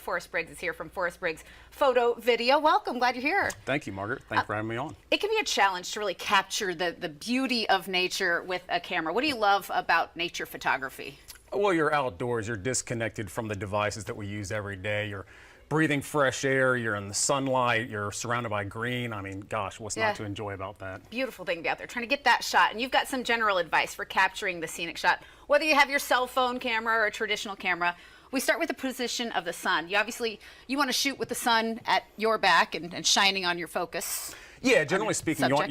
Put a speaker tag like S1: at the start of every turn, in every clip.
S1: Forrest Briggs is here from Forrest Briggs Photo Video. Welcome, glad you're here.
S2: Thank you, Margaret. Thanks for having me on.
S1: It can be a challenge to really capture the beauty of nature with a camera. What do you love about nature photography?
S2: Well, you're outdoors, you're disconnected from the devices that we use every day. You're breathing fresh air, you're in the sunlight, you're surrounded by green. I mean, gosh, what's not to enjoy about that?
S1: Beautiful thing to be out there trying to get that shot. And you've got some general advice for capturing the scenic shot. Whether you have your cell phone camera or a traditional camera, we start with the position of the sun. You obviously, you want to shoot with the sun at your back and shining on your focus.
S2: Yeah, generally speaking, you want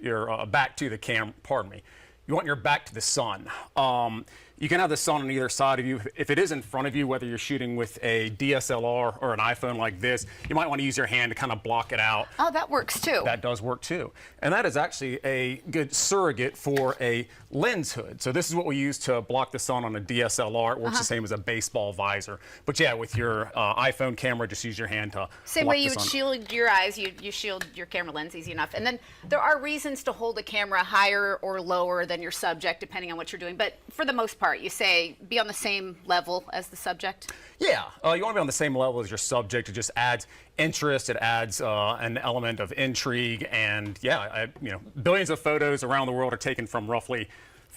S2: your back to the camera, pardon me. You want your back to the sun. You can have the sun on either side of you. If it is in front of you, whether you're shooting with a DSLR or an iPhone like this, you might want to use your hand to kind of block it out.
S1: Oh, that works too.
S2: That does work too. And that is actually a good surrogate for a lens hood. So this is what we use to block the sun on a DSLR. It works the same as a baseball visor. But yeah, with your iPhone camera, just use your hand to
S1: same
S2: block
S1: way you
S2: the
S1: would
S2: sun.
S1: shield your eyes, you shield your camera lens easy enough. And then there are reasons to hold a camera higher or lower than your subject, depending on what you're doing. But for the most part, you say be on the same level as the subject?
S2: Yeah, you want to be on the same level as your subject. It just adds interest. It adds an element of intrigue. And yeah, billions of photos around the world are taken from roughly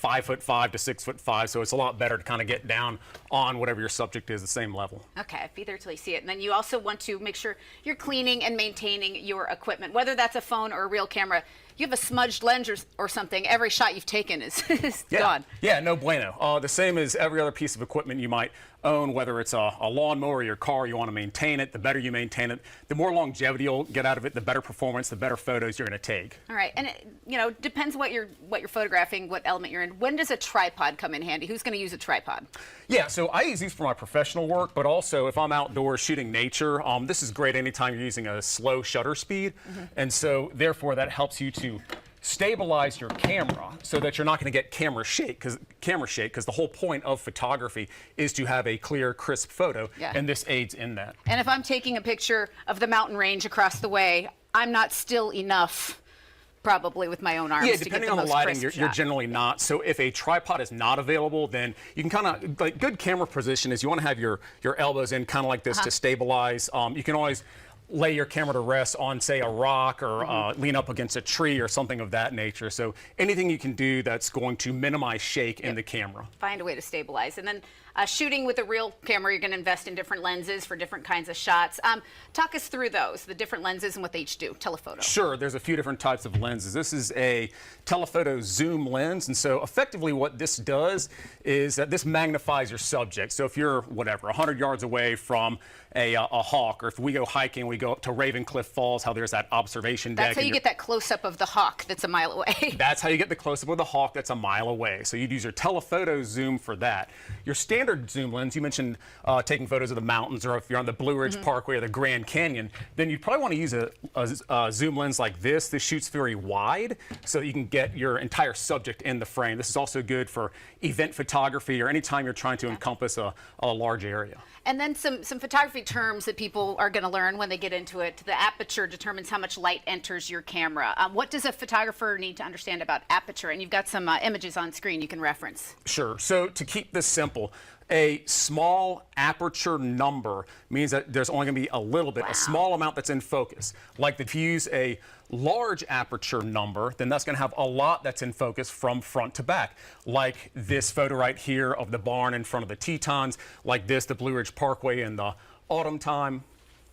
S2: 5'5" to 6'5", so it's a lot better to kind of get down on whatever your subject is, the same level.
S1: Okay, be there till you see it. And then you also want to make sure you're cleaning and maintaining your equipment, whether that's a phone or a real camera. You have a smudged lens or something, every shot you've taken is gone.
S2: Yeah, no bueno. The same as every other piece of equipment you might own, whether it's a lawnmower or your car, you want to maintain it. The better you maintain it, the more longevity you'll get out of it, the better performance, the better photos you're going to take.
S1: All right, and it, depends what you're photographing, what element you're in. When does a tripod come in handy? Who's going to use a tripod?
S2: Yeah, so I use these for my professional work, but also if I'm outdoors shooting nature, this is great anytime you're using a slow shutter speed. And so therefore that helps you to stabilize your camera so that you're not going to get camera shake because the whole point of photography is to have a clear, crisp photo, and this aids in that.
S1: And if I'm taking a picture of the mountain range across the way, I'm not still enough probably with my own arms to get the most crisp shot.
S2: Depending on the lighting, you're generally not. So if a tripod is not available, then you can kind of, like, good camera position is you want to have your elbows in kind of like this to stabilize. You can always lay your camera to rest on, say, a rock or lean up against a tree or something of that nature. So anything you can do that's going to minimize shake in the camera.
S1: Find a way to stabilize. And then shooting with a real camera, you're going to invest in different lenses for different kinds of shots. Talk us through those, the different lenses and what they each do. Telephoto.
S2: Sure, there's a few different types of lenses. This is a telephoto zoom lens, and so effectively what this does is that this magnifies your subject. So if you're, 100 yards away from a hawk, or if we go hiking, we go up to Ravencliff Falls, how there's that observation deck.
S1: That's how you get that close-up of the hawk that's a mile away.
S2: That's how you get the close-up of the hawk that's a mile away. So you'd use your telephoto zoom for that. Your standard zoom lens, you mentioned taking photos of the mountains, or if you're on the Blue Ridge Parkway or the Grand Canyon, then you'd probably want to use a zoom lens like this. This shoots very wide so that you can get your entire subject in the frame. This is also good for event photography or anytime you're trying to encompass a large area.
S1: And then some photography terms that people are going to learn when they get into it. The aperture determines how much light enters your camera. What does a photographer need to understand about aperture? And you've got some images on screen you can reference.
S2: Sure. So to keep this simple, a small aperture number means that there's only going to be a little bit, a small amount that's in focus. Like if you use a large aperture number, then that's going to have a lot that's in focus from front to back. Like this photo right here of the barn in front of the Tetons, like this, the Blue Ridge Parkway in the autumn time.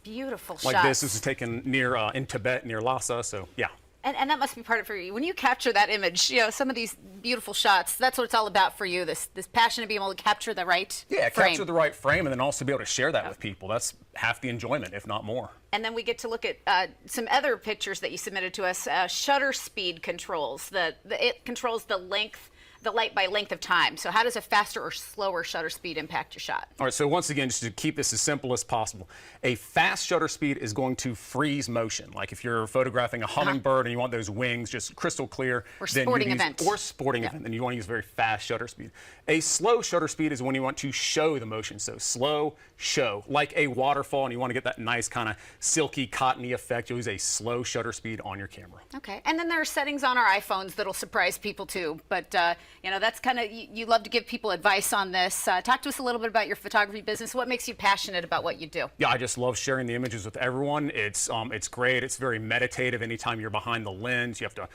S1: Beautiful shots.
S2: Like this is taken near in Tibet, near Lhasa, so yeah.
S1: And that must be part of it for you. When you capture that image, some of these beautiful shots, that's what it's all about for you, this passion of being able to capture the right frame.
S2: Capture the right frame and then also be able to share that with people. That's half the enjoyment, if not more.
S1: And then we get to look at some other pictures that you submitted to us, shutter speed controls. It controls the light by length of time. So how does a faster or slower shutter speed impact your shot?
S2: All right, so once again, just to keep this as simple as possible, a fast shutter speed is going to freeze motion. Like if you're photographing a hummingbird and you want those wings just crystal clear.
S1: Or sporting event.
S2: Or sporting event, then you want to use very fast shutter speed. A slow shutter speed is when you want to show the motion. So slow, show. Like a waterfall and you want to get that nice kind of silky, cottony effect, you'll use a slow shutter speed on your camera.
S1: Okay, and then there are settings on our iPhones that'll surprise people too. But You know, that's kind of, you love to give people advice on this. Talk to us a little bit about your photography business. What makes you passionate about what you do?
S2: Yeah, I just love sharing the images with everyone. It's great. It's very meditative. Anytime you're behind the lens, you have to,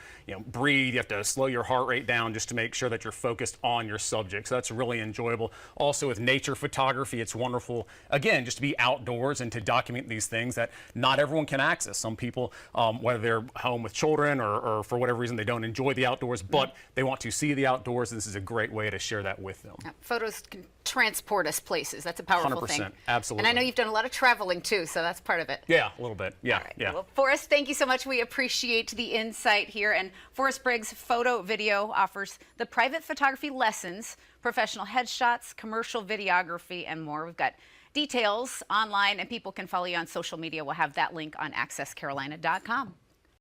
S2: breathe. You have to slow your heart rate down just to make sure that you're focused on your subject. So that's really enjoyable. Also with nature photography, it's wonderful, again, just to be outdoors and to document these things that not everyone can access. Some people, whether they're home with children or for whatever reason, they don't enjoy the outdoors, but they want to see the outdoors. This is a great way to share that with them.
S1: Photos can transport us places. That's a powerful
S2: 100%,
S1: thing.
S2: absolutely.
S1: And I know you've done a lot of traveling too, so that's part of it.
S2: Yeah, a little bit. Yeah,
S1: All right.
S2: yeah.
S1: Well, Forrest, thank you so much. We appreciate the insight here. And Forrest Briggs Photo Video offers the private photography lessons, professional headshots, commercial videography, and more. We've got details online, and people can follow you on social media. We'll have that link on accesscarolina.com.